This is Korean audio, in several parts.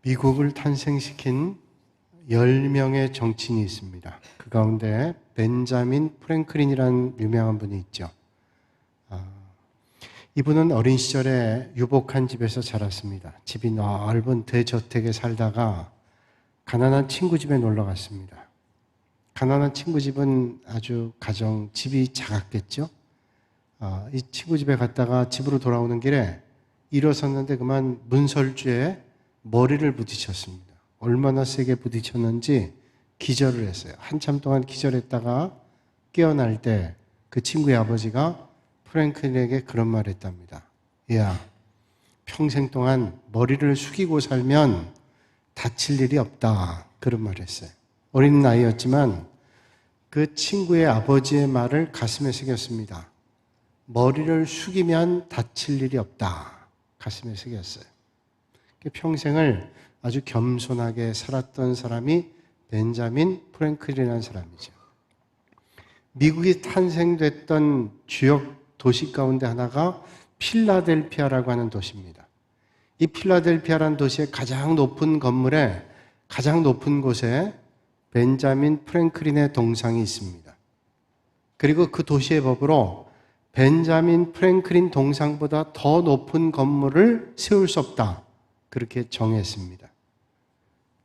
미국을 탄생시킨 10명의 정치인이 있습니다. 그 가운데 벤자민 프랭클린이라는 유명한 분이 있죠. 이분은 어린 시절에 유복한 집에서 자랐습니다. 집이 넓은 대저택에 살다가 가난한 친구 집에 놀러 갔습니다. 가난한 친구 집은 아주 집이 작았겠죠. 이 친구 집에 갔다가 집으로 돌아오는 길에 일어섰는데 그만 문설주에 머리를 부딪혔습니다. 얼마나 세게 부딪혔는지 기절을 했어요. 한참 동안 기절했다가 깨어날 때 그 친구의 아버지가 프랭클린에게 그런 말을 했답니다. 야, 평생 동안 머리를 숙이고 살면 다칠 일이 없다. 그런 말을 했어요. 어린 나이였지만 그 친구의 아버지의 말을 가슴에 새겼습니다. 머리를 숙이면 다칠 일이 없다. 가슴에 새겼어요. 평생을 아주 겸손하게 살았던 사람이 벤자민 프랭클린이라는 사람이죠. 미국이 탄생됐던 주역 도시 가운데 하나가 필라델피아라고 하는 도시입니다. 이 필라델피아라는 도시의 가장 높은 건물에 가장 높은 곳에 벤자민 프랭클린의 동상이 있습니다. 그리고 그 도시의 법으로 벤자민 프랭클린 동상보다 더 높은 건물을 세울 수 없다. 그렇게 정했습니다.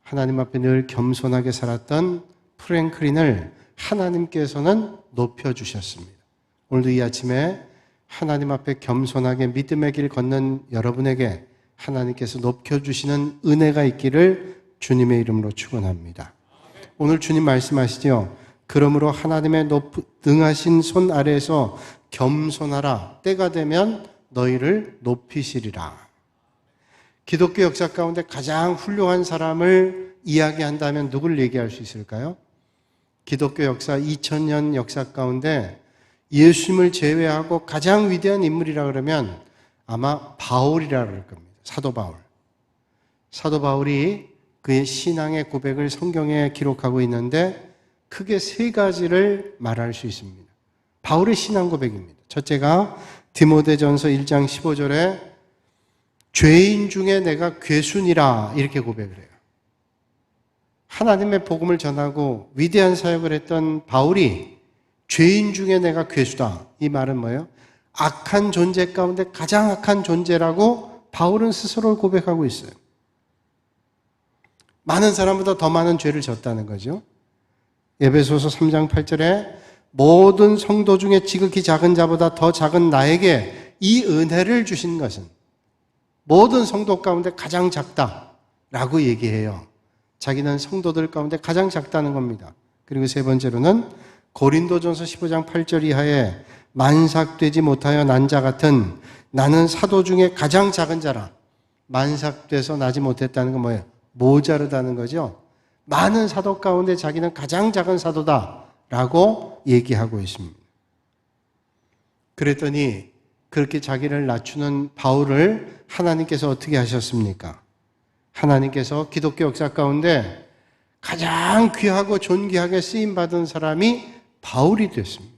하나님 앞에 늘 겸손하게 살았던 프랭클린을 하나님께서는 높여주셨습니다. 오늘도 이 아침에 하나님 앞에 겸손하게 믿음의 길 걷는 여러분에게 하나님께서 높여주시는 은혜가 있기를 주님의 이름으로 축원합니다. 오늘 주님 말씀하시죠. 그러므로 하나님의 능하신 손 아래에서 겸손하라. 때가 되면 너희를 높이시리라. 기독교 역사 가운데 가장 훌륭한 사람을 이야기한다면 누굴 얘기할 수 있을까요? 기독교 역사 2000년 역사 가운데 예수님을 제외하고 가장 위대한 인물이라 그러면 아마 바울이라 그럴 겁니다. 사도 바울. 사도 바울이 그의 신앙의 고백을 성경에 기록하고 있는데 크게 세 가지를 말할 수 있습니다. 바울의 신앙 고백입니다. 첫째가 디모데전서 1장 15절에 죄인 중에 내가 괴순이라 이렇게 고백을 해요. 하나님의 복음을 전하고 위대한 사역을 했던 바울이 죄인 중에 내가 괴수다. 이 말은 뭐예요? 악한 존재 가운데 가장 악한 존재라고 바울은 스스로를 고백하고 있어요. 많은 사람보다 더 많은 죄를 졌다는 거죠. 에베소서 3장 8절에 모든 성도 중에 지극히 작은 자보다 더 작은 나에게 이 은혜를 주신 것은 모든 성도 가운데 가장 작다라고 얘기해요. 자기는 성도들 가운데 가장 작다는 겁니다. 그리고 세 번째로는 고린도전서 15장 8절 이하에 만삭되지 못하여 난 자 같은 나는 사도 중에 가장 작은 자라. 만삭돼서 나지 못했다는 건 뭐예요? 모자르다는 거죠. 많은 사도 가운데 자기는 가장 작은 사도다라고 얘기하고 있습니다. 그랬더니 그렇게 자기를 낮추는 바울을 하나님께서 어떻게 하셨습니까? 하나님께서 기독교 역사 가운데 가장 귀하고 존귀하게 쓰임받은 사람이 바울이 됐습니다.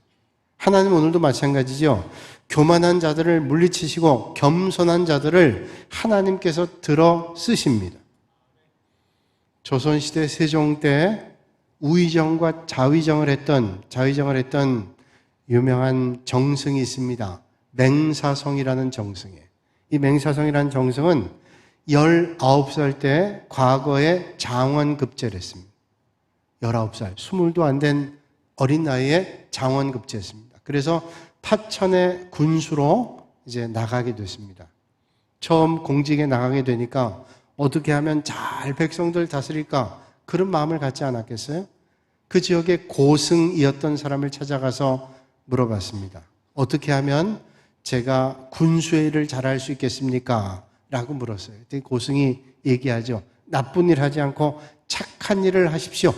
하나님은 오늘도 마찬가지죠. 교만한 자들을 물리치시고 겸손한 자들을 하나님께서 들어 쓰십니다. 조선시대 세종 때 우의정과 자의정을 했던 유명한 정승이 있습니다. 맹사성이라는 정승이에요. 이 맹사성이라는 정승은 19살 때 과거에 장원급제를 했습니다. 19살, 20도 안 된 어린 나이에 장원급제했습니다. 그래서 파천의 군수로 이제 나가게 됐습니다. 처음 공직에 나가게 되니까 어떻게 하면 잘 백성들 다스릴까 그런 마음을 갖지 않았겠어요? 그 지역에 고승이었던 사람을 찾아가서 물어봤습니다. 어떻게 하면 제가 군수의 일을 잘할 수 있겠습니까? 라고 물었어요. 그때 고승이 얘기하죠. 나쁜 일 하지 않고 착한 일을 하십시오.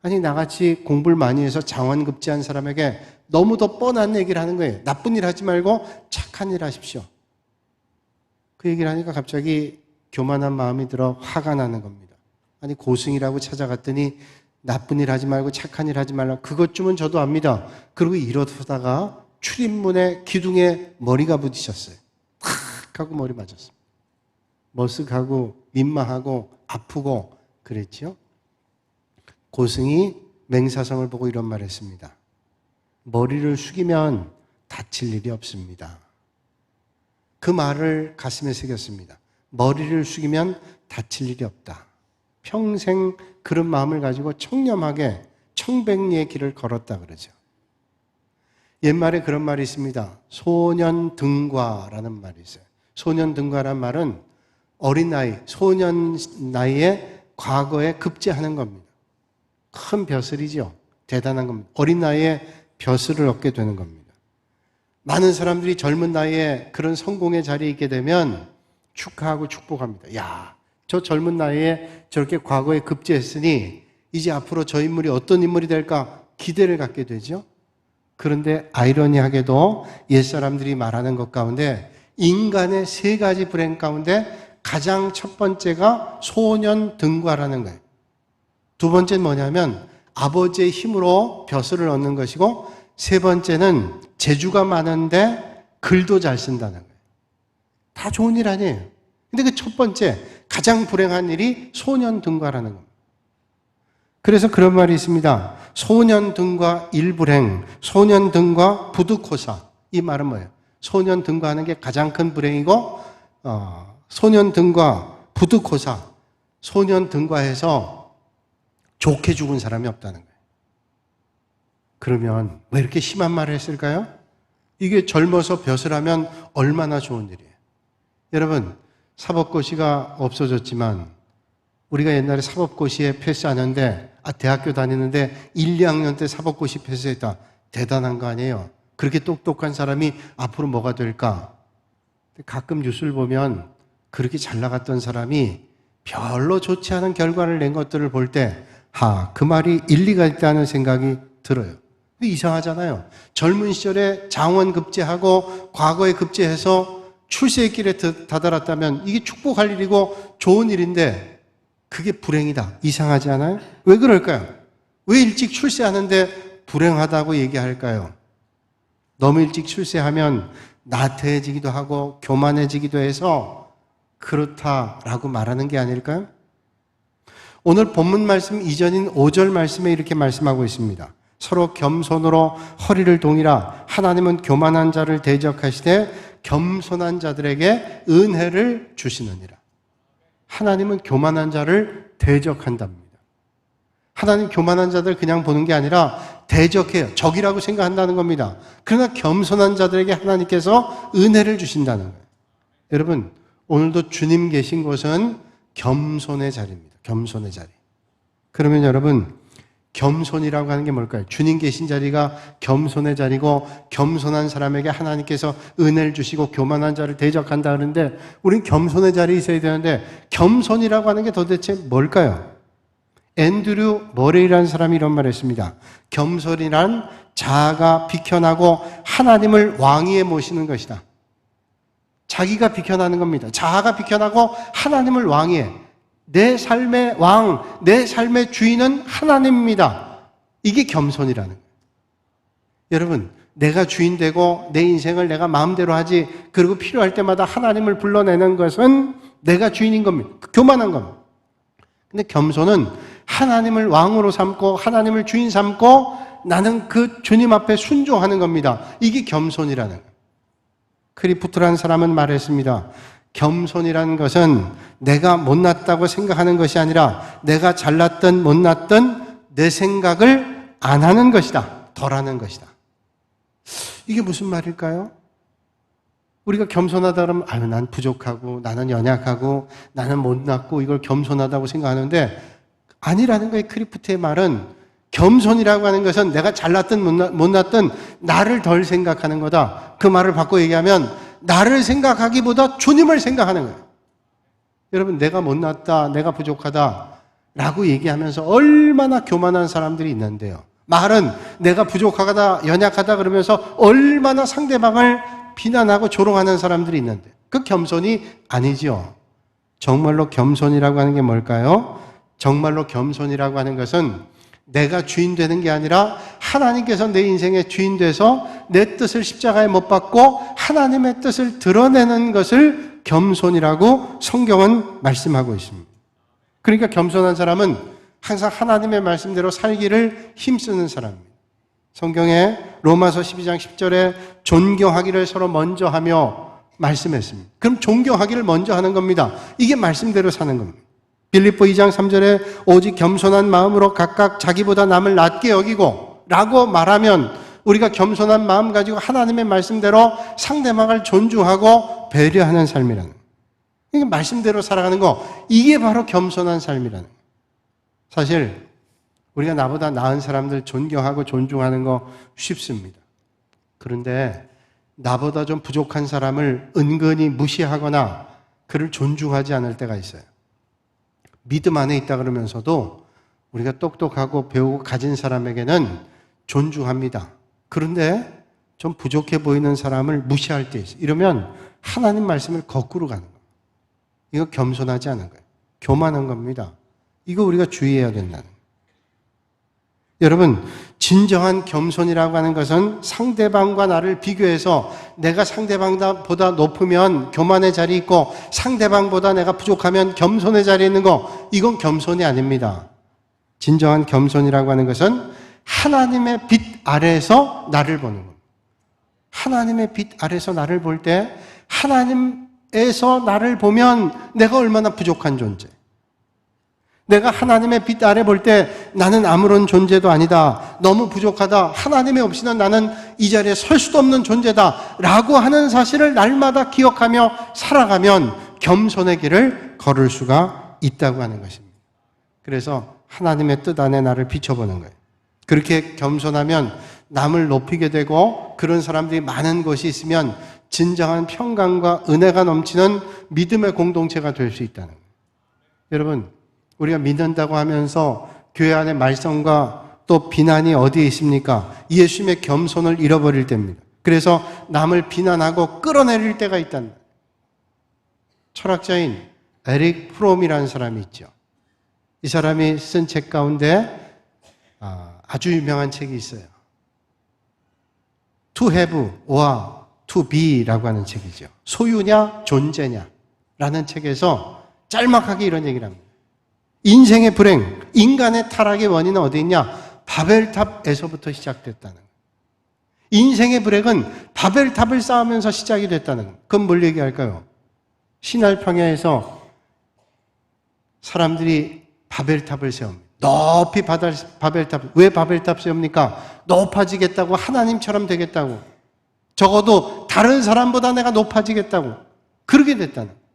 아니 나같이 공부를 많이 해서 장원급제한 사람에게 너무 더 뻔한 얘기를 하는 거예요. 나쁜 일 하지 말고 착한 일 하십시오. 그 얘기를 하니까 갑자기 교만한 마음이 들어 화가 나는 겁니다. 아니 고승이라고 찾아갔더니 나쁜 일 하지 말고 착한 일 하지 말라. 그것쯤은 저도 압니다. 그리고 이러다가 출입문에 기둥에 머리가 부딪혔어요. 탁 하고 머리 맞았습니다. 머쓱하고 민망하고 아프고 그랬죠. 고승이 맹사성을 보고 이런 말을 했습니다. 머리를 숙이면 다칠 일이 없습니다. 그 말을 가슴에 새겼습니다. 머리를 숙이면 다칠 일이 없다. 평생 그런 마음을 가지고 청렴하게 청백리의 길을 걸었다 그러죠. 옛말에 그런 말이 있습니다. 소년등과라는 말이 있어요. 소년등과란 말은 어린 나이, 소년 나이에 과거에 급제하는 겁니다. 큰 벼슬이죠. 대단한 겁니다. 어린 나이에 벼슬을 얻게 되는 겁니다. 많은 사람들이 젊은 나이에 그런 성공의 자리에 있게 되면 축하하고 축복합니다. 야, 저 젊은 나이에 저렇게 과거에 급제했으니 이제 앞으로 저 인물이 어떤 인물이 될까 기대를 갖게 되죠. 그런데 아이러니하게도 옛사람들이 말하는 것 가운데 인간의 세 가지 불행 가운데 가장 첫 번째가 소년등과라는 거예요. 두 번째는 뭐냐면 아버지의 힘으로 벼슬을 얻는 것이고, 세 번째는 재주가 많은데 글도 잘 쓴다는 거예요. 다 좋은 일 아니에요. 근데 그 첫 번째 가장 불행한 일이 소년등과라는 겁니다. 그래서 그런 말이 있습니다. 소년등과 일불행, 소년등과 부득호사. 이 말은 뭐예요? 소년등과하는 게 가장 큰 불행이고, 소년등과 부득호사, 소년등과해서 좋게 죽은 사람이 없다는 거예요. 그러면 왜 이렇게 심한 말을 했을까요? 이게 젊어서 벼슬하면 얼마나 좋은 일이에요. 여러분, 사법고시가 없어졌지만 우리가 옛날에 사법고시에 패스하는데 대학교 다니는데 1, 2학년 때 사법고시 패스했다. 대단한 거 아니에요? 그렇게 똑똑한 사람이 앞으로 뭐가 될까? 가끔 뉴스를 보면 그렇게 잘 나갔던 사람이 별로 좋지 않은 결과를 낸 것들을 볼 때 그 말이 일리가 있다는 생각이 들어요. 이상하잖아요. 젊은 시절에 장원 급제하고 과거에 급제해서 출세의 길에 다다랐다면 이게 축복할 일이고 좋은 일인데 그게 불행이다. 이상하지 않아요? 왜 그럴까요? 왜 일찍 출세하는데 불행하다고 얘기할까요? 너무 일찍 출세하면 나태해지기도 하고 교만해지기도 해서 그렇다라고 말하는 게 아닐까요? 오늘 본문 말씀 이전인 5절 말씀에 이렇게 말씀하고 있습니다. 서로 겸손으로 허리를 동이라. 하나님은 교만한 자를 대적하시되 겸손한 자들에게 은혜를 주시느니라. 하나님은 교만한 자를 대적한답니다. 하나님 교만한 자들 그냥 보는 게 아니라 대적해요. 적이라고 생각한다는 겁니다. 그러나 겸손한 자들에게 하나님께서 은혜를 주신다는 거예요. 여러분, 오늘도 주님 계신 곳은 겸손의 자리입니다. 겸손의 자리. 그러면 여러분, 겸손이라고 하는 게 뭘까요? 주님 계신 자리가 겸손의 자리고, 겸손한 사람에게 하나님께서 은혜를 주시고 교만한 자를 대적한다 하는데, 우린 겸손의 자리에 있어야 되는데 겸손이라고 하는 게 도대체 뭘까요? 앤드류 머레이라는 사람이 이런 말을 했습니다. 겸손이란 자아가 비켜나고 하나님을 왕위에 모시는 것이다. 자기가 비켜나는 겁니다. 자아가 비켜나고 하나님을 왕위에. 내 삶의 왕, 내 삶의 주인은 하나님입니다. 이게 겸손이라는 거예요. 여러분, 내가 주인 되고 내 인생을 내가 마음대로 하지, 그리고 필요할 때마다 하나님을 불러내는 것은 내가 주인인 겁니다. 교만한 겁니다. 근데 겸손은 하나님을 왕으로 삼고 하나님을 주인 삼고 나는 그 주님 앞에 순종하는 겁니다. 이게 겸손이라는 거예요. 크리프트라는 사람은 말했습니다. 겸손이라는 것은 내가 못났다고 생각하는 것이 아니라 내가 잘났든 못났든 내 생각을 안 하는 것이다. 덜 하는 것이다. 이게 무슨 말일까요? 우리가 겸손하다 그러면 난 부족하고 나는 연약하고 나는 못났고 이걸 겸손하다고 생각하는데 아니라는 거예요. 크리프트의 말은 겸손이라고 하는 것은 내가 잘났든 못났든 나를 덜 생각하는 거다. 그 말을 바꿔 얘기하면 나를 생각하기보다 주님을 생각하는 거예요. 여러분, 내가 못났다, 내가 부족하다 라고 얘기하면서 얼마나 교만한 사람들이 있는데요. 말은 내가 부족하다, 연약하다 그러면서 얼마나 상대방을 비난하고 조롱하는 사람들이 있는데 그 겸손이 아니죠. 정말로 겸손이라고 하는 게 뭘까요? 정말로 겸손이라고 하는 것은 내가 주인 되는 게 아니라 하나님께서 내 인생의 주인 돼서 내 뜻을 십자가에 못 박고 하나님의 뜻을 드러내는 것을 겸손이라고 성경은 말씀하고 있습니다. 그러니까 겸손한 사람은 항상 하나님의 말씀대로 살기를 힘쓰는 사람입니다. 성경에 로마서 12장 10절에 존경하기를 서로 먼저 하며 말씀했습니다. 그럼 존경하기를 먼저 하는 겁니다. 이게 말씀대로 사는 겁니다. 빌립보 2장 3절에 오직 겸손한 마음으로 각각 자기보다 남을 낮게 여기고 라고 말하면 우리가 겸손한 마음 가지고 하나님의 말씀대로 상대방을 존중하고 배려하는 삶이라는 거예요. 이게 말씀대로 살아가는 거, 이게 바로 겸손한 삶이라는 거예요. 사실 우리가 나보다 나은 사람들 존경하고 존중하는 거 쉽습니다. 그런데 나보다 좀 부족한 사람을 은근히 무시하거나 그를 존중하지 않을 때가 있어요. 믿음 안에 있다 그러면서도 우리가 똑똑하고 배우고 가진 사람에게는 존중합니다. 그런데 좀 부족해 보이는 사람을 무시할 때 있어요. 이러면 하나님 말씀을 거꾸로 가는 거예요. 이거 겸손하지 않은 거예요. 교만한 겁니다. 이거 우리가 주의해야 된다는 거예요. 여러분, 진정한 겸손이라고 하는 것은 상대방과 나를 비교해서 내가 상대방보다 높으면 교만의 자리에 있고 상대방보다 내가 부족하면 겸손의 자리에 있는 거, 이건 겸손이 아닙니다. 진정한 겸손이라고 하는 것은 하나님의 빛 아래에서 나를 보는 겁니다. 하나님의 빛 아래에서 나를 볼 때 하나님에서 나를 보면 내가 얼마나 부족한 존재, 내가 하나님의 빛 아래 볼 때 나는 아무런 존재도 아니다, 너무 부족하다, 하나님이 없이는 나는 이 자리에 설 수도 없는 존재다 라고 하는 사실을 날마다 기억하며 살아가면 겸손의 길을 걸을 수가 있다고 하는 것입니다. 그래서 하나님의 뜻 안에 나를 비춰보는 거예요. 그렇게 겸손하면 남을 높이게 되고 그런 사람들이 많은 곳이 있으면 진정한 평강과 은혜가 넘치는 믿음의 공동체가 될 수 있다는 거예요. 여러분, 우리가 믿는다고 하면서 교회 안에 말썽과 또 비난이 어디에 있습니까? 예수님의 겸손을 잃어버릴 때입니다. 그래서 남을 비난하고 끌어내릴 때가 있다는 거예요. 철학자인 에릭 프롬이라는 사람이 있죠. 이 사람이 쓴 책 가운데 아주 유명한 책이 있어요. To have or to be라고 하는 책이죠. 소유냐 존재냐 라는 책에서 짤막하게 이런 얘기를 합니다. 인생의 불행, 인간의 타락의 원인은 어디 있냐? 바벨탑에서부터 시작됐다는 거예요. 인생의 불행은 바벨탑을 쌓으면서 시작이 됐다는 거예요. 그건 뭘 얘기할까요? 시날 평야에서 사람들이 바벨탑을 세웁니다. 높이 바벨탑. 왜 바벨탑 세웁니까? 높아지겠다고, 하나님처럼 되겠다고. 적어도 다른 사람보다 내가 높아지겠다고. 그러게 됐다는 거예요.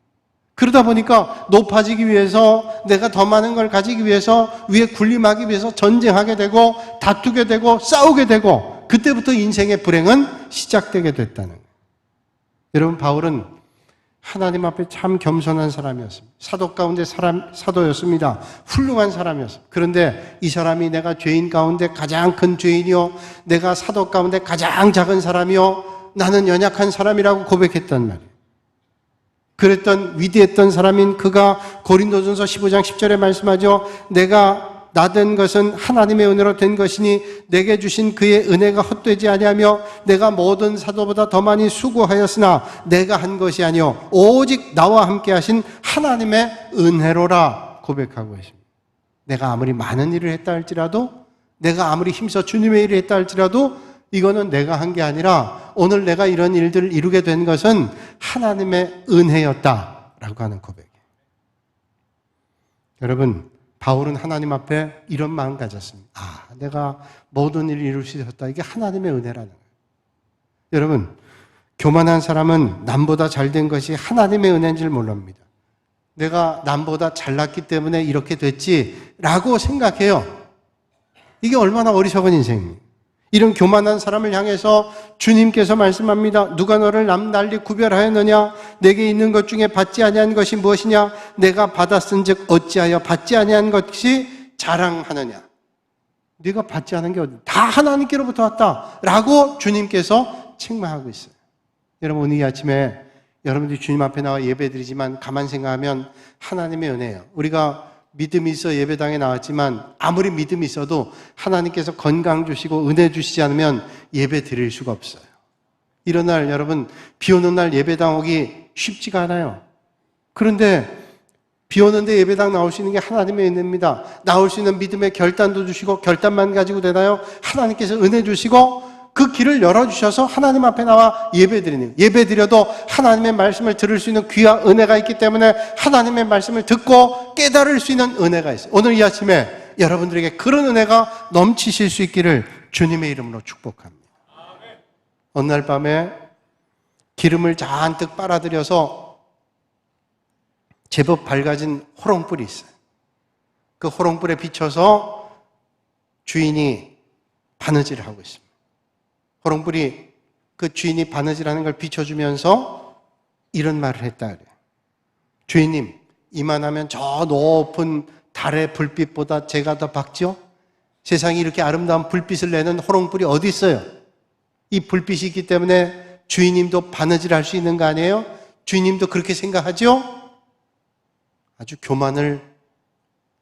그러다 보니까 높아지기 위해서, 내가 더 많은 걸 가지기 위해서, 위에 군림하기 위해서 전쟁하게 되고 다투게 되고 싸우게 되고, 그때부터 인생의 불행은 시작되게 됐다는 거예요. 여러분, 바울은 하나님 앞에 참 겸손한 사람이었습니다. 사도 가운데 사도였습니다. 훌륭한 사람이었습니다. 그런데 이 사람이 내가 죄인 가운데 가장 큰 죄인이요, 내가 사도 가운데 가장 작은 사람이요, 나는 연약한 사람이라고 고백했단 말이에요. 그랬던 위대했던 사람인 그가 고린도전서 15장 10절에 말씀하죠. 내가 나된 것은 하나님의 은혜로 된 것이니 내게 주신 그의 은혜가 헛되지 아니하며 내가 모든 사도보다 더 많이 수고하였으나 내가 한 것이 아니요 오직 나와 함께 하신 하나님의 은혜로라 고백하고 있습니다. 내가 아무리 많은 일을 했다 할지라도, 내가 아무리 힘써 주님의 일을 했다 할지라도 이거는 내가 한 게 아니라 오늘 내가 이런 일들을 이루게 된 것은 하나님의 은혜였다라고 하는 고백이에요. 여러분, 바울은 하나님 앞에 이런 마음 가졌습니다. 내가 모든 일을 이룰 수 있었다. 이게 하나님의 은혜라는 거예요. 여러분, 교만한 사람은 남보다 잘된 것이 하나님의 은혜인 줄 모릅니다. 내가 남보다 잘났기 때문에 이렇게 됐지라고 생각해요. 이게 얼마나 어리석은 인생입니까? 이런 교만한 사람을 향해서 주님께서 말씀합니다. 누가 너를 남달리 구별하였느냐? 내게 있는 것 중에 받지 아니한 것이 무엇이냐? 내가 받았은즉 어찌하여 받지 아니한 것이 자랑하느냐? 네가 받지 않은 게 어디? 다 하나님께로부터 왔다라고 주님께서 책망하고 있어요. 여러분, 오늘 이 아침에 여러분들이 주님 앞에 나와 예배드리지만 가만 생각하면 하나님의 은혜예요. 우리가 믿음이 있어 예배당에 나왔지만 아무리 믿음이 있어도 하나님께서 건강 주시고 은혜 주시지 않으면 예배 드릴 수가 없어요. 이런 날, 여러분, 비 오는 날 예배당 오기 쉽지가 않아요. 그런데 비 오는데 예배당 나올 수 있는 게 하나님의 은혜입니다. 나올 수 있는 믿음의 결단도 주시고, 결단만 가지고 되나요? 하나님께서 은혜 주시고 그 길을 열어주셔서 하나님 앞에 나와 예배드리는, 예배드려도 하나님의 말씀을 들을 수 있는 귀한 은혜가 있기 때문에 하나님의 말씀을 듣고 깨달을 수 있는 은혜가 있어요. 오늘 이 아침에 여러분들에게 그런 은혜가 넘치실 수 있기를 주님의 이름으로 축복합니다. 어느 날 밤에 기름을 잔뜩 빨아들여서 제법 밝아진 호롱불이 있어요. 그 호롱불에 비춰서 주인이 바느질을 하고 있습니다. 호롱불이 그 주인이 바느질하는 걸 비춰주면서 이런 말을 했다 그래요. 주인님, 이만하면 저 높은 달의 불빛보다 제가 더 밝죠? 세상에 이렇게 아름다운 불빛을 내는 호롱불이 어디 있어요? 이 불빛이 있기 때문에 주인님도 바느질할 수 있는 거 아니에요? 주인님도 그렇게 생각하죠? 아주 교만을,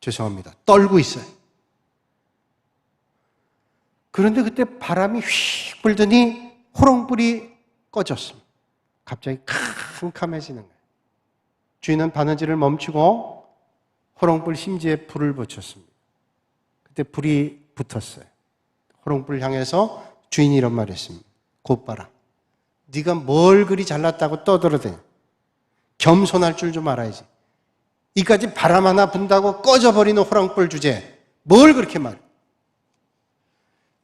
죄송합니다, 떨고 있어요. 그런데 그때 바람이 휙 불더니 호롱불이 꺼졌습니다. 갑자기 캄캄해지는 거예요. 주인은 바느질을 멈추고 호롱불 심지에 불을 붙였습니다. 그때 불이 붙었어요. 호롱불을 향해서 주인이 이런 말을 했습니다. 곧봐라. 네가 뭘 그리 잘났다고 떠들어대냐. 겸손할 줄 좀 알아야지. 이까지 바람 하나 분다고 꺼져버리는 호롱불 주제, 뭘 그렇게 말해?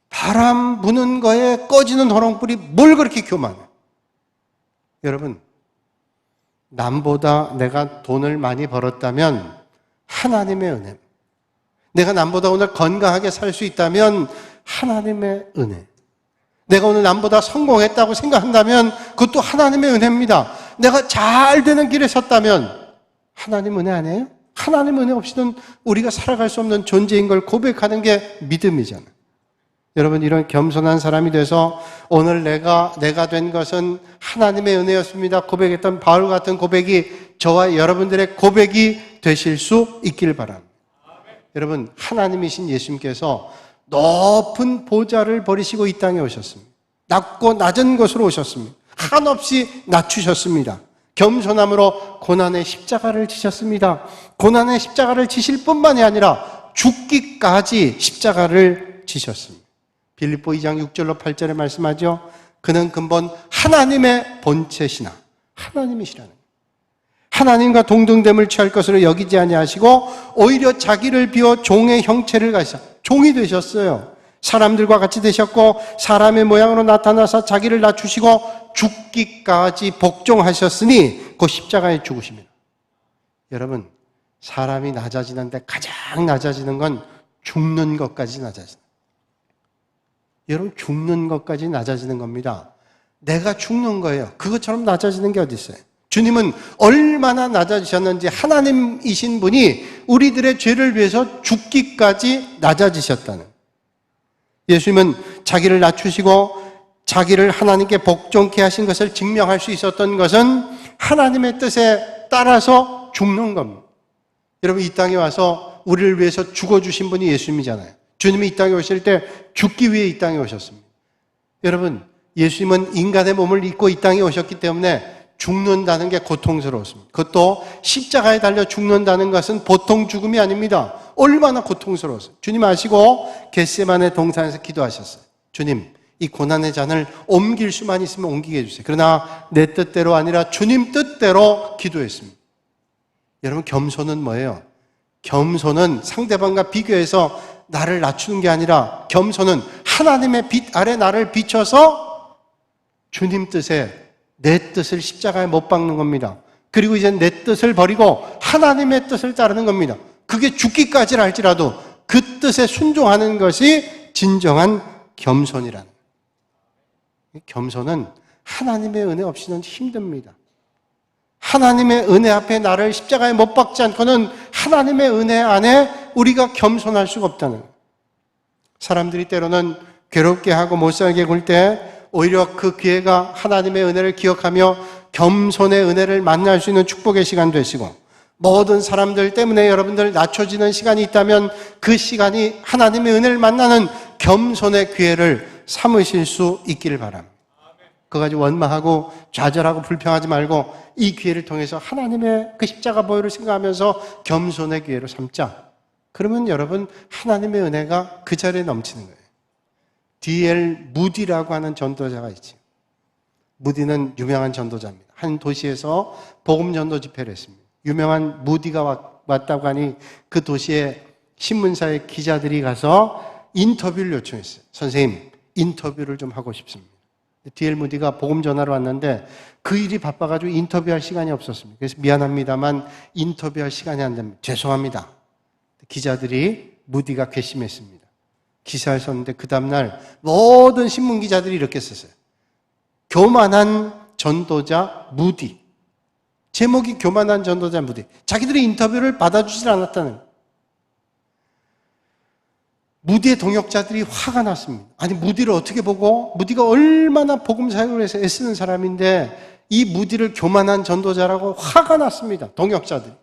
바람 부는 거에 꺼지는 호롱불이 뭘 그렇게 교만해? 여러분, 남보다 내가 돈을 많이 벌었다면 하나님의 은혜, 내가 남보다 오늘 건강하게 살 수 있다면 하나님의 은혜, 내가 오늘 남보다 성공했다고 생각한다면 그것도 하나님의 은혜입니다. 내가 잘 되는 길에 섰다면 하나님 은혜 아니에요? 하나님 은혜 없이는 우리가 살아갈 수 없는 존재인 걸 고백하는 게 믿음이잖아요. 여러분, 이런 겸손한 사람이 돼서 오늘 내가 된 것은 하나님의 은혜였습니다 고백했던 바울 같은 고백이 저와 여러분들의 고백이 되실 수 있길 바랍니다. 여러분, 하나님이신 예수님께서 높은 보좌를 버리시고 이 땅에 오셨습니다. 낮고 낮은 곳으로 오셨습니다. 한없이 낮추셨습니다. 겸손함으로 고난의 십자가를 지셨습니다. 고난의 십자가를 지실 뿐만이 아니라 죽기까지 십자가를 지셨습니다. 빌립보 2장 6절로 8절에 말씀하죠. 그는 근본 하나님의 본체시나 하나님이시라는 거예요. 하나님과 동등됨을 취할 것으로 여기지 아니하시고 오히려 자기를 비워 종의 형체를 가지사 종이 되셨어요. 사람들과 같이 되셨고 사람의 모양으로 나타나서 자기를 낮추시고 죽기까지 복종하셨으니 그 십자가에 죽으십니다. 여러분, 사람이 낮아지는데 가장 낮아지는 건 죽는 것까지 낮아지는 거예요. 여러분, 죽는 것까지 낮아지는 겁니다. 내가 죽는 거예요. 그것처럼 낮아지는 게 어디 있어요? 주님은 얼마나 낮아지셨는지, 하나님이신 분이 우리들의 죄를 위해서 죽기까지 낮아지셨다는 거예요. 예수님은 자기를 낮추시고 자기를 하나님께 복종케 하신 것을 증명할 수 있었던 것은 하나님의 뜻에 따라서 죽는 겁니다. 여러분, 이 땅에 와서 우리를 위해서 죽어주신 분이 예수님이잖아요. 주님이 이 땅에 오실 때 죽기 위해 이 땅에 오셨습니다. 여러분, 예수님은 인간의 몸을 입고 이 땅에 오셨기 때문에 죽는다는 게 고통스러웠습니다. 그것도 십자가에 달려 죽는다는 것은 보통 죽음이 아닙니다. 얼마나 고통스러웠어요. 주님 아시고 겟세마네 동산에서 기도하셨어요. 주님, 이 고난의 잔을 옮길 수만 있으면 옮기게 해주세요. 그러나 내 뜻대로 아니라 주님 뜻대로 기도했습니다. 여러분, 겸손은 뭐예요? 겸손은 상대방과 비교해서 나를 낮추는 게 아니라 겸손은 하나님의 빛 아래 나를 비춰서 주님 뜻에 내 뜻을 십자가에 못 박는 겁니다. 그리고 이제 내 뜻을 버리고 하나님의 뜻을 따르는 겁니다. 그게 죽기까지는 할지라도 그 뜻에 순종하는 것이 진정한 겸손이라는 거예요. 겸손은 하나님의 은혜 없이는 힘듭니다. 하나님의 은혜 앞에 나를 십자가에 못 박지 않고는 하나님의 은혜 안에 우리가 겸손할 수가 없다는 거예요. 사람들이 때로는 괴롭게 하고 못 살게 굴 때 오히려 그 기회가 하나님의 은혜를 기억하며 겸손의 은혜를 만날 수 있는 축복의 시간 되시고, 모든 사람들 때문에 여러분들 낮춰지는 시간이 있다면 그 시간이 하나님의 은혜를 만나는 겸손의 기회를 삼으실 수 있기를 바랍니다. 그거 가지고 원망하고 좌절하고 불평하지 말고 이 기회를 통해서 하나님의 그 십자가 보혈을 생각하면서 겸손의 기회로 삼자. 그러면 여러분 하나님의 은혜가 그 자리에 넘치는 거예요. D.L. 무디라고 하는 전도자가 있죠. 무디는 유명한 전도자입니다. 한 도시에서 복음 전도 집회를 했습니다. 유명한 무디가 왔다고 하니 그 도시의 신문사의 기자들이 가서 인터뷰를 요청했어요. 선생님, 인터뷰를 좀 하고 싶습니다. D.L. 무디가 복음 전하러 왔는데 그 일이 바빠가지고 인터뷰할 시간이 없었습니다. 그래서 미안합니다만 인터뷰할 시간이 안 됩니다. 죄송합니다. 기자들이 무디가 괘씸했습니다. 기사를 썼는데 그 다음날 모든 신문 기자들이 이렇게 썼어요. 교만한 전도자 무디. 제목이 교만한 전도자 무디. 자기들의 인터뷰를 받아주질 않았다는 거예요. 무디의 동역자들이 화가 났습니다. 아니 무디를 어떻게 보고 무디가 얼마나 복음 사역을 해서 애쓰는 사람인데 이 무디를 교만한 전도자라고 화가 났습니다. 동역자들이.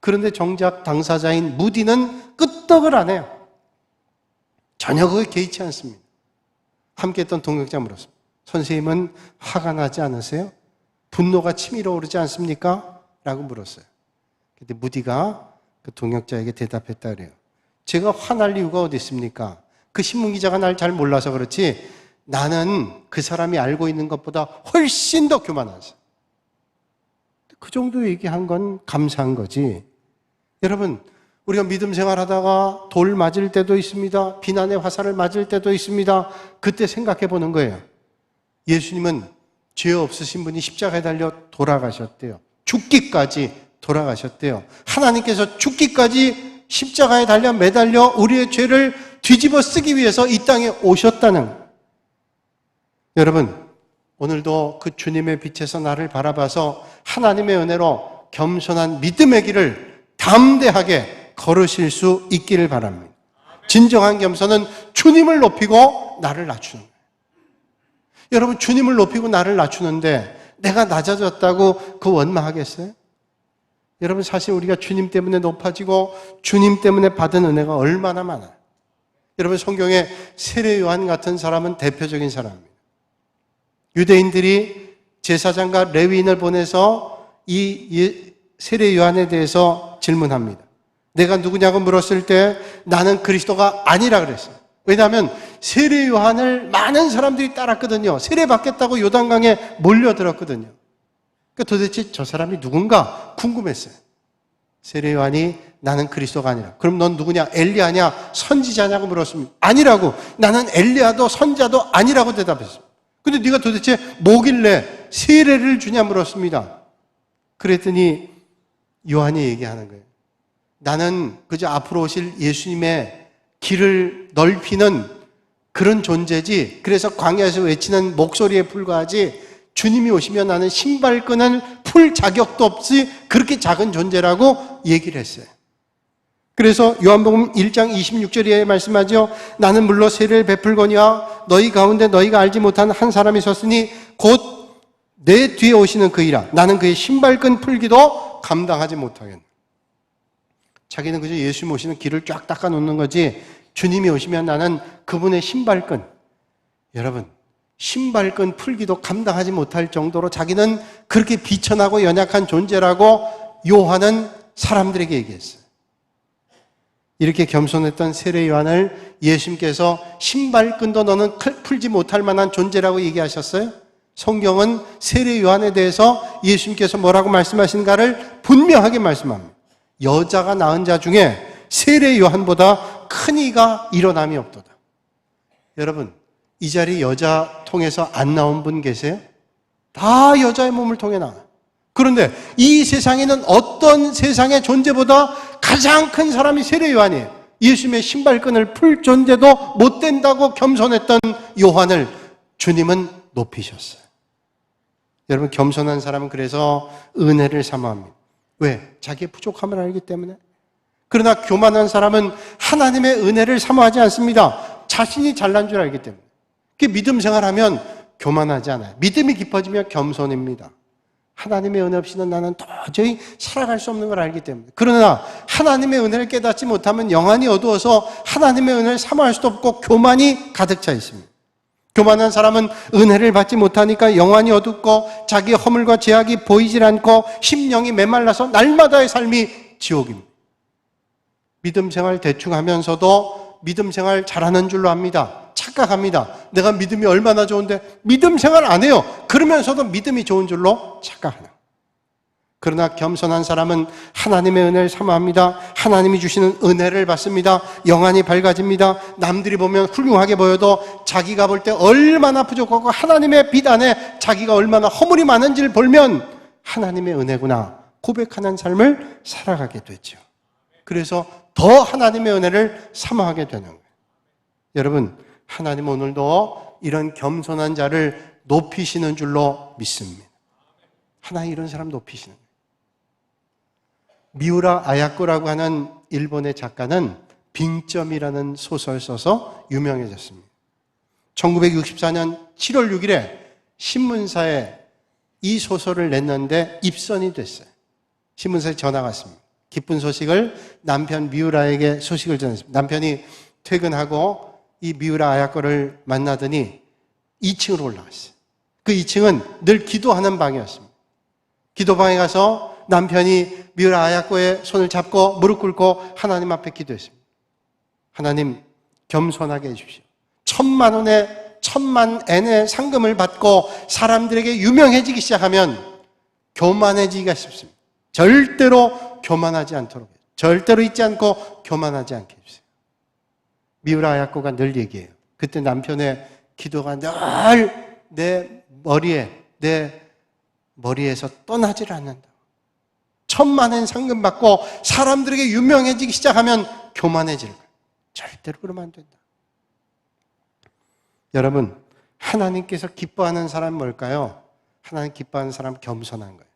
그런데 정작 당사자인 무디는 끄떡을 안 해요. 전혀 그게 개의치 않습니다. 함께 했던 동역자 물었습니다. 선생님은 화가 나지 않으세요? 분노가 치밀어 오르지 않습니까? 라고 물었어요. 근데 무디가 그 동역자에게 대답했다 그래요. 제가 화날 이유가 어디 있습니까? 그 신문기자가 날 잘 몰라서 그렇지 나는 그 사람이 알고 있는 것보다 훨씬 더 교만하죠. 그 정도 얘기한 건 감사한 거지. 여러분, 우리가 믿음 생활하다가 돌 맞을 때도 있습니다. 비난의 화살을 맞을 때도 있습니다. 그때 생각해 보는 거예요. 예수님은 죄 없으신 분이 십자가에 달려 돌아가셨대요. 죽기까지 돌아가셨대요. 하나님께서 죽기까지 십자가에 달려 매달려 우리의 죄를 뒤집어 쓰기 위해서 이 땅에 오셨다는 거예요. 여러분, 오늘도 그 주님의 빛에서 나를 바라봐서 하나님의 은혜로 겸손한 믿음의 길을 담대하게 걸으실 수 있기를 바랍니다. 진정한 겸손은 주님을 높이고 나를 낮추는 거예요. 여러분, 주님을 높이고 나를 낮추는데 내가 낮아졌다고 그 원망하겠어요? 여러분, 사실 우리가 주님 때문에 높아지고 주님 때문에 받은 은혜가 얼마나 많아요. 여러분, 성경에 세례 요한 같은 사람은 대표적인 사람입니다. 유대인들이 제사장과 레위인을 보내서 이 세례 요한에 대해서 질문합니다. 내가 누구냐고 물었을 때 나는 그리스도가 아니라 그랬어요. 왜냐하면 세례 요한을 많은 사람들이 따랐거든요. 세례 받겠다고 요단강에 몰려들었거든요. 그러니까 도대체 저 사람이 누군가 궁금했어요. 세례 요한이 나는 그리스도가 아니라. 그럼 넌 누구냐? 엘리야냐? 선지자냐고 물었습니다. 아니라고. 나는 엘리야도 선자도 아니라고 대답했어요. 근데 네가 도대체 뭐길래 세례를 주냐 물었습니다. 그랬더니 요한이 얘기하는 거예요. 나는 그저 앞으로 오실 예수님의 길을 넓히는 그런 존재지. 그래서 광야에서 외치는 목소리에 불과하지. 주님이 오시면 나는 신발끈을 풀 자격도 없이 그렇게 작은 존재라고 얘기를 했어요. 그래서 요한복음 1장 26절에 말씀하죠. 나는 물로 세례를 베풀거니와 너희 가운데 너희가 알지 못한 한 사람이 섰으니 곧 내 뒤에 오시는 그이라. 나는 그의 신발끈 풀기도 감당하지 못하겠네. 자기는 그저 예수님 오시는 길을 쫙 닦아 놓는 거지 주님이 오시면 나는 그분의 신발끈, 여러분 신발끈 풀기도 감당하지 못할 정도로 자기는 그렇게 비천하고 연약한 존재라고 요한은 사람들에게 얘기했어요. 이렇게 겸손했던 세례 요한을 예수님께서 신발끈도 너는 풀지 못할 만한 존재라고 얘기하셨어요? 성경은 세례 요한에 대해서 예수님께서 뭐라고 말씀하신가를 분명하게 말씀합니다. 여자가 낳은 자 중에 세례 요한보다 큰 이가 일어남이 없도다. 여러분, 이 자리 여자 통해서 안 나온 분 계세요? 다 여자의 몸을 통해 나와요. 그런데 이 세상에는 어떤 세상의 존재보다 가장 큰 사람이 세례 요한이에요. 예수님의 신발끈을 풀 존재도 못 된다고 겸손했던 요한을 주님은 높이셨어요. 여러분, 겸손한 사람은 그래서 은혜를 사모합니다. 왜? 자기의 부족함을 알기 때문에. 그러나 교만한 사람은 하나님의 은혜를 사모하지 않습니다. 자신이 잘난 줄 알기 때문에. 믿음 생활하면 교만하지 않아요. 믿음이 깊어지면 겸손입니다. 하나님의 은혜 없이는 나는 도저히 살아갈 수 없는 걸 알기 때문에. 그러나 하나님의 은혜를 깨닫지 못하면 영안이 어두워서 하나님의 은혜를 사모할 수도 없고 교만이 가득 차 있습니다. 교만한 사람은 은혜를 받지 못하니까 영안이 어둡고 자기 허물과 죄악이 보이질 않고 심령이 메말라서 날마다의 삶이 지옥입니다. 믿음 생활 대충 하면서도 믿음 생활 잘하는 줄로 압니다. 착각합니다. 내가 믿음이 얼마나 좋은데 믿음 생활 안 해요. 그러면서도 믿음이 좋은 줄로 착각하는. 그러나 겸손한 사람은 하나님의 은혜를 사모합니다. 하나님이 주시는 은혜를 받습니다. 영안이 밝아집니다. 남들이 보면 훌륭하게 보여도 자기가 볼 때 얼마나 부족하고 하나님의 빛 안에 자기가 얼마나 허물이 많은지를 보면 하나님의 은혜구나 고백하는 삶을 살아가게 되죠. 그래서 더 하나님의 은혜를 사모하게 되는 거예요. 여러분, 하나님 오늘도 이런 겸손한 자를 높이시는 줄로 믿습니다. 하나님 이런 사람 높이시는 거예요. 미우라 아야코라고 하는 일본의 작가는 빙점이라는 소설 써서 유명해졌습니다. 1964년 7월 6일에 신문사에 이 소설을 냈는데 입선이 됐어요. 신문사에 전화가 왔습니다. 기쁜 소식을 남편 미우라에게 소식을 전했습니다. 남편이 퇴근하고 이 미우라 아야코를 만나더니 2층으로 올라갔어요. 그 2층은 늘 기도하는 방이었습니다. 기도방에 가서 남편이 미우라 아야코의 손을 잡고 무릎 꿇고 하나님 앞에 기도했습니다. 하나님 겸손하게 해주십시오. 1,000만 원의 1,000만 엔의 상금을 받고 사람들에게 유명해지기 시작하면 교만해지기가 쉽습니다. 절대로 교만하지 않도록, 절대로 잊지 않고 교만하지 않게 해주세요. 미우라 아야코가 늘 얘기해요. 그때 남편의 기도가 늘 내 머리에서 떠나질 않는다. 1,000만 엔 상금 받고 사람들에게 유명해지기 시작하면 교만해질 거예요. 절대로 그러면 안 된다. 여러분, 하나님께서 기뻐하는 사람은 뭘까요? 하나님 기뻐하는 사람은 겸손한 거예요.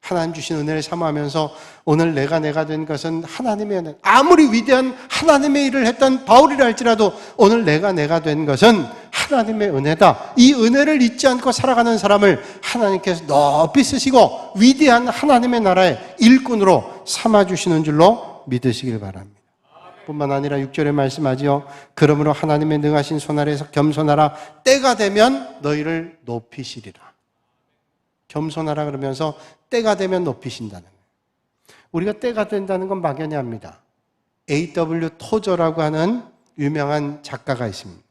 하나님 주신 은혜를 사모하면서 오늘 내가 된 것은 하나님의 은혜. 아무리 위대한 하나님의 일을 했던 바울이라 할지라도 오늘 내가 된 것은 하나님의 은혜다. 이 은혜를 잊지 않고 살아가는 사람을 하나님께서 높이 쓰시고 위대한 하나님의 나라의 일꾼으로 삼아주시는 줄로 믿으시길 바랍니다. 뿐만 아니라 6절에 말씀하지요. 그러므로 하나님의 능하신 손 아래에서 겸손하라. 때가 되면 너희를 높이시리라. 겸손하라 그러면서 때가 되면 높이신다는 거예요. 우리가 때가 된다는 건 막연히 합니다. A.W. 토저라고 하는 유명한 작가가 있습니다.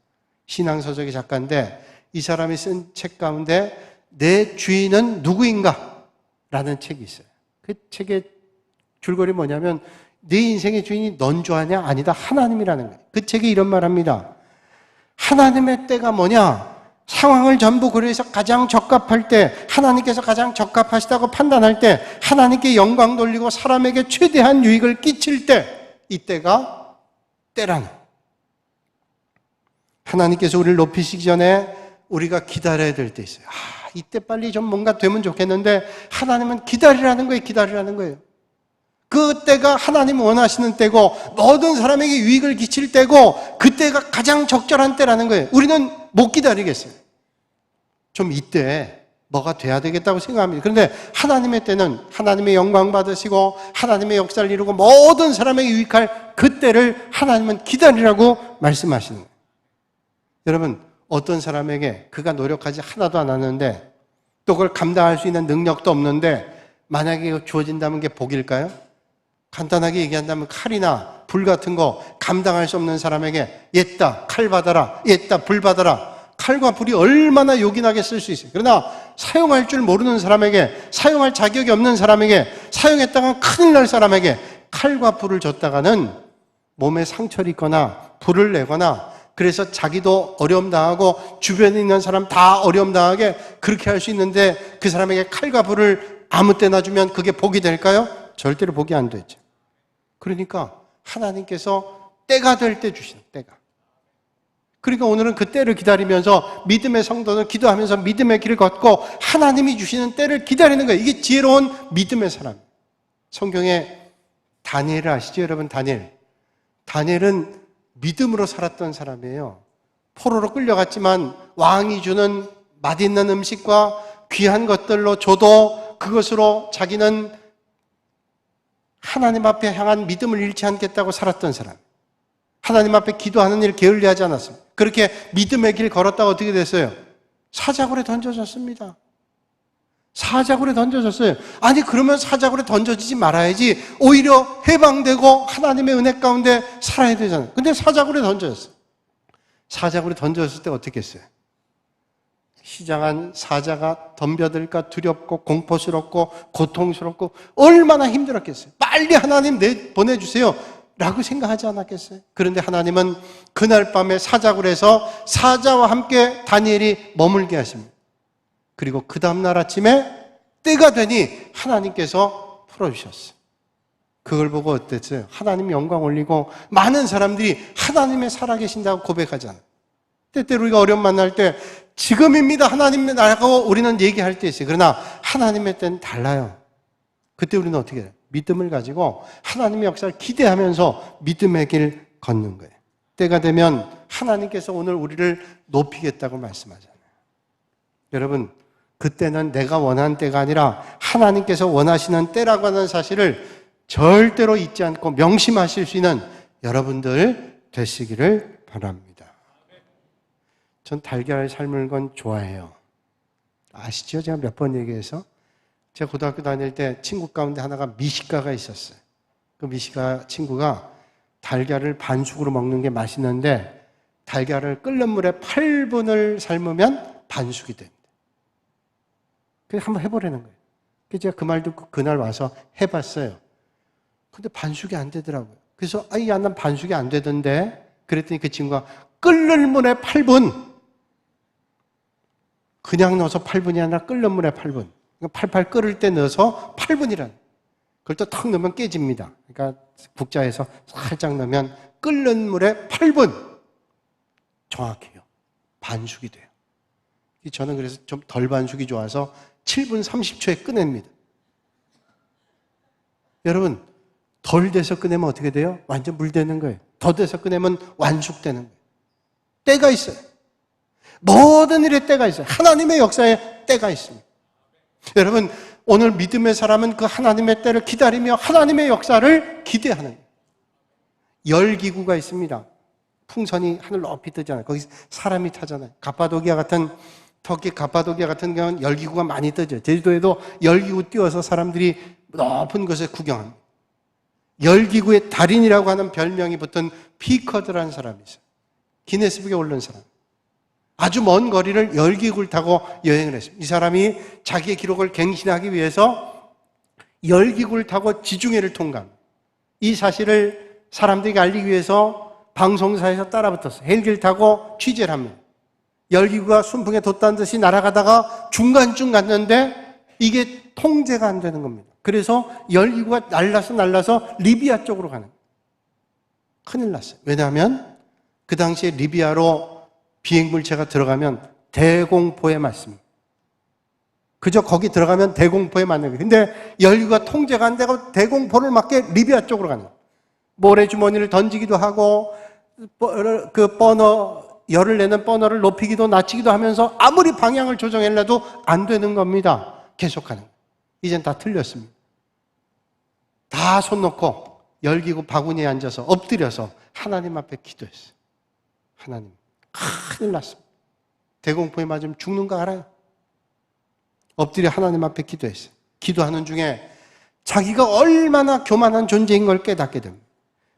신앙서적의 작가인데 이 사람이 쓴 책 가운데 내 주인은 누구인가? 라는 책이 있어요. 그 책의 줄거리 뭐냐면 네 인생의 주인이 넌 좋아하냐? 아니다. 하나님이라는 거예요. 그 책에 이런 말 합니다. 하나님의 때가 뭐냐? 상황을 전부 고려해서 가장 적합할 때, 하나님께서 가장 적합하시다고 판단할 때, 하나님께 영광 돌리고 사람에게 최대한 유익을 끼칠 때, 이때가 때라는. 하나님께서 우리를 높이시기 전에 우리가 기다려야 될 때 있어요. 이때 빨리 좀 뭔가 되면 좋겠는데 하나님은 기다리라는 거예요. 기다리라는 거예요. 그 때가 하나님 원하시는 때고 모든 사람에게 유익을 끼칠 때고 그때가 가장 적절한 때라는 거예요. 우리는 못 기다리겠어요. 좀 이때 뭐가 돼야 되겠다고 생각합니다. 그런데 하나님의 때는 하나님의 영광 받으시고 하나님의 역사를 이루고 모든 사람에게 유익할 그 때를 하나님은 기다리라고 말씀하시는 거예요. 여러분, 어떤 사람에게 그가 노력하지 하나도 안 하는데 또 그걸 감당할 수 있는 능력도 없는데 만약에 주어진다면 그게 복일까요? 간단하게 얘기한다면 칼이나 불 같은 거 감당할 수 없는 사람에게 옛다 칼 받아라, 옛다 불 받아라. 칼과 불이 얼마나 요긴하게 쓸 수 있어요. 그러나 사용할 줄 모르는 사람에게, 사용할 자격이 없는 사람에게, 사용했다가 큰일 날 사람에게 칼과 불을 줬다가는 몸에 상처를 입거나 불을 내거나 그래서 자기도 어려움 당하고 주변에 있는 사람 다 어려움 당하게 그렇게 할 수 있는데 그 사람에게 칼과 불을 아무 때나 주면 그게 복이 될까요? 절대로 복이 안 되죠. 그러니까 하나님께서 때가 될 때 주시는 때가. 그러니까 오늘은 그 때를 기다리면서 믿음의 성도는 기도하면서 믿음의 길을 걷고 하나님이 주시는 때를 기다리는 거예요. 이게 지혜로운 믿음의 사람. 성경에 다니엘을 아시죠, 여러분? 다니엘은 믿음으로 살았던 사람이에요. 포로로 끌려갔지만 왕이 주는 맛있는 음식과 귀한 것들로 줘도 그것으로 자기는 하나님 앞에 향한 믿음을 잃지 않겠다고 살았던 사람. 하나님 앞에 기도하는 일 게을리하지 않았습니다. 그렇게 믿음의 길 걸었다가 어떻게 됐어요? 사자굴에 던져졌습니다. 사자굴에 던져졌어요. 아니 그러면 사자굴에 던져지지 말아야지. 오히려 해방되고 하나님의 은혜 가운데 살아야 되잖아요. 근데 사자굴에 던져졌어요. 사자굴에 던져졌을 때 어떻게 했어요? 시장한 사자가 덤벼들까 두렵고 공포스럽고 고통스럽고 얼마나 힘들었겠어요. 빨리 하나님 보내주세요 라고 생각하지 않았겠어요? 그런데 하나님은 그날 밤에 사자굴에서 사자와 함께 다니엘이 머물게 하십니다. 그리고 그 다음날 아침에 때가 되니 하나님께서 풀어주셨어요. 그걸 보고 어땠어요? 하나님 영광 올리고 많은 사람들이 하나님의 살아계신다고 고백하잖아요. 때때로 우리가 어려움 만날 때 지금입니다 하나님의 나라고 우리는 얘기할 때 있어요. 그러나 하나님의 때는 달라요. 그때 우리는 어떻게 해요? 믿음을 가지고 하나님의 역사를 기대하면서 믿음의 길 걷는 거예요. 때가 되면 하나님께서 오늘 우리를 높이겠다고 말씀하잖아요. 여러분, 그때는 내가 원하는 때가 아니라 하나님께서 원하시는 때라고 하는 사실을 절대로 잊지 않고 명심하실 수 있는 여러분들 되시기를 바랍니다. 전 달걀 삶은 건 좋아해요. 아시죠? 제가 몇 번 얘기해서 제가 고등학교 다닐 때 친구 가운데 하나가 미식가가 있었어요. 그 미식가 친구가 달걀을 반숙으로 먹는 게 맛있는데 달걀을 끓는 물에 8분을 삶으면 반숙이 됩니다. 그래서 한번 해보라는 거예요. 그래서 제가 그 말 듣고 그날 와서 해봤어요. 근데 반숙이 안 되더라고요. 그래서 야, 난 반숙이 안 되던데 그랬더니 그 친구가 끓는 물에 8분 그냥 넣어서 8분이 아니라 끓는 물에 8분 팔팔 끓을 때 넣어서 8분이란 그걸 또 턱 넣으면 깨집니다. 그러니까 국자에서 살짝 넣으면 끓는 물에 8분 정확해요. 반숙이 돼요. 저는 그래서 좀 덜 반숙이 좋아서 7분 30초에 꺼냅니다. 여러분, 덜 돼서 꺼내면 어떻게 돼요? 완전 물 되는 거예요. 더 돼서 꺼내면 완숙되는 거예요. 때가 있어요. 모든 일에 때가 있어요. 하나님의 역사에 때가 있습니다. 여러분, 오늘 믿음의 사람은 그 하나님의 때를 기다리며 하나님의 역사를 기대하는 거예요. 열기구가 있습니다. 풍선이 하늘 높이 뜨잖아요. 거기 사람이 타잖아요. 터키 가파도키아 같은 경우는 열기구가 많이 뜨죠. 제주도에도 열기구 띄워서 사람들이 높은 곳에 구경합니다. 열기구의 달인이라고 하는 별명이 붙은 피커드라는 사람이 있어요. 기네스북에 오른 사람. 아주 먼 거리를 열기구를 타고 여행을 했습니다. 이 사람이 자기의 기록을 갱신하기 위해서 열기구를 타고 지중해를 통과합니다. 이 사실을 사람들에게 알리기 위해서 방송사에서 따라붙었어요. 헬기를 타고 취재를 합니다. 열기구가 순풍에 돛단 듯이 날아가다가 중간쯤 갔는데 이게 통제가 안 되는 겁니다. 그래서 열기구가 날라서 리비아 쪽으로 가는 거예요. 큰일 났어요. 왜냐하면 그 당시에 리비아로 비행물체가 들어가면 대공포에 맞습니다. 그저 거기 들어가면 대공포에 맞는 거예요. 근데 열기구가 통제가 안 되고 대공포를 맞게 리비아 쪽으로 가는 거예요. 모래주머니를 던지기도 하고 그 열을 내는 버너를 높이기도 낮추기도 하면서 아무리 방향을 조정해놔도 안 되는 겁니다. 계속하는 거예요. 이젠 다 틀렸습니다. 다 손 놓고 열기구 바구니에 앉아서 엎드려서 하나님 앞에 기도했어요. 하나님, 큰일 났습니다. 대공포에 맞으면 죽는 거 알아요. 엎드려 하나님 앞에 기도했어요. 기도하는 중에 자기가 얼마나 교만한 존재인 걸 깨닫게 됩니다.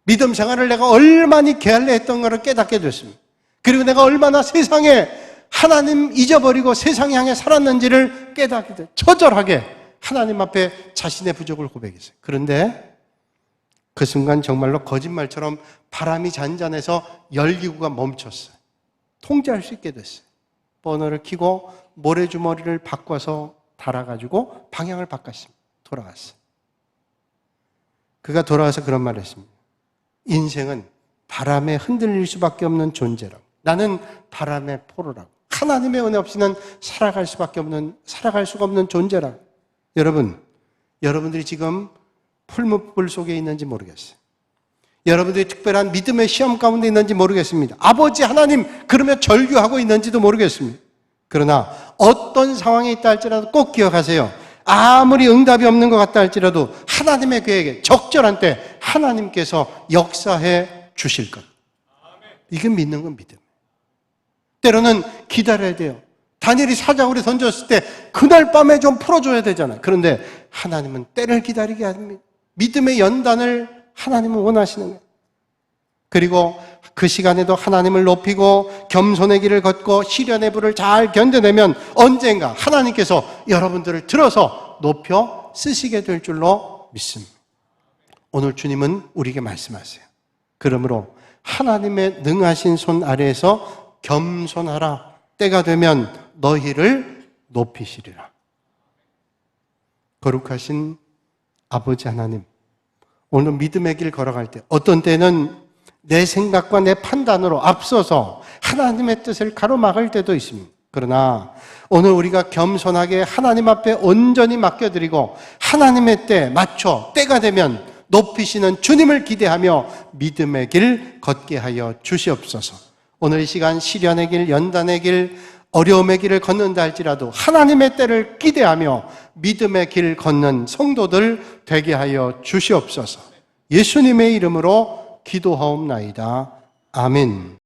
믿음 생활을 내가 얼마나 게을리 했던 걸 깨닫게 됐습니다. 그리고 내가 얼마나 세상에 하나님 잊어버리고 세상 향해 살았는지를 깨닫게 돼요. 처절하게 하나님 앞에 자신의 부족을 고백했어요. 그런데 그 순간 정말로 거짓말처럼 바람이 잔잔해서 열기구가 멈췄어요. 통제할 수 있게 됐어요. 버너를 켜고 모래주머니를 바꿔서 달아가지고 방향을 바꿨습니다. 돌아갔어요. 그가 돌아와서 그런 말을 했습니다. 인생은 바람에 흔들릴 수밖에 없는 존재라고. 나는 바람의 포로라고. 하나님의 은혜 없이는 살아갈 수가 없는 존재라고. 여러분들이 지금 풀무불 속에 있는지 모르겠어요. 여러분들이 특별한 믿음의 시험 가운데 있는지 모르겠습니다. 아버지 하나님 그러면 절규하고 있는지도 모르겠습니다. 그러나 어떤 상황에 있다 할지라도 꼭 기억하세요. 아무리 응답이 없는 것 같다 할지라도 하나님의 계획에 적절한 때 하나님께서 역사해 주실 것. 이게 믿는 건 믿음. 때로는 기다려야 돼요. 다니엘이 사자굴에 던졌을 때 그날 밤에 좀 풀어줘야 되잖아요. 그런데 하나님은 때를 기다리게 합니다. 믿음의 연단을 하나님은 원하시는 거예요. 그리고 그 시간에도 하나님을 높이고 겸손의 길을 걷고 시련의 불을 잘 견뎌내면 언젠가 하나님께서 여러분들을 들어서 높여 쓰시게 될 줄로 믿습니다. 오늘 주님은 우리에게 말씀하세요. 그러므로 하나님의 능하신 손 아래에서 겸손하라. 때가 되면 너희를 높이시리라. 거룩하신 아버지 하나님, 오늘 믿음의 길 걸어갈 때 어떤 때는 내 생각과 내 판단으로 앞서서 하나님의 뜻을 가로막을 때도 있습니다. 그러나 오늘 우리가 겸손하게 하나님 앞에 온전히 맡겨드리고 하나님의 때 맞춰 때가 되면 높이시는 주님을 기대하며 믿음의 길 걷게 하여 주시옵소서. 오늘 이 시간 시련의 길, 연단의 길, 어려움의 길을 걷는다 할지라도 하나님의 때를 기대하며 믿음의 길 걷는 성도들 되게 하여 주시옵소서. 예수님의 이름으로 기도하옵나이다. 아멘.